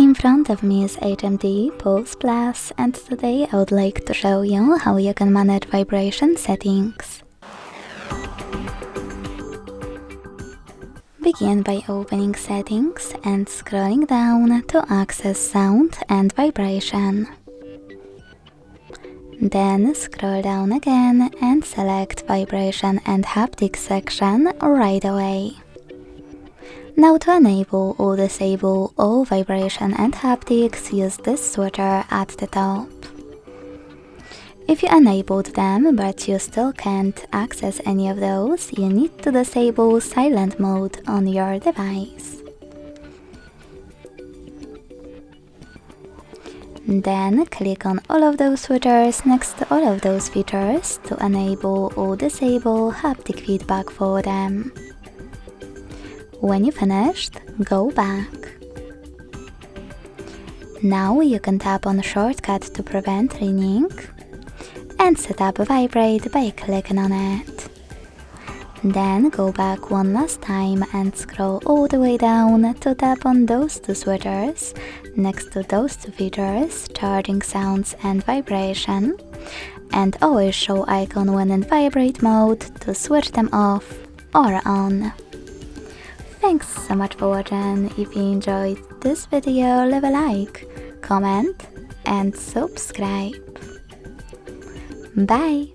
In front of me is HMD Pulse Plus, and today I would like to show you how you can manage vibration settings. Begin by opening Settings and scrolling down to access Sound and Vibration. Then scroll down again and select Vibration and Haptic section right away. Now to enable or disable all vibration and haptics, use this switcher at the top. If you enabled them but you still can't access any of those, you need to disable silent mode on your device. Then click on all of those switchers next to all of those features to enable or disable haptic feedback for them. When you finished, go back. Now you can tap on Shortcut to prevent ringing and set up Vibrate by clicking on it. Then go back one last time and scroll all the way down to tap on those two switchers next to those two features, charging sounds and vibration, and always show icon when in vibrate mode to switch them off or on. Thanks so much for watching. If you enjoyed this video, leave a like, comment and subscribe. Bye!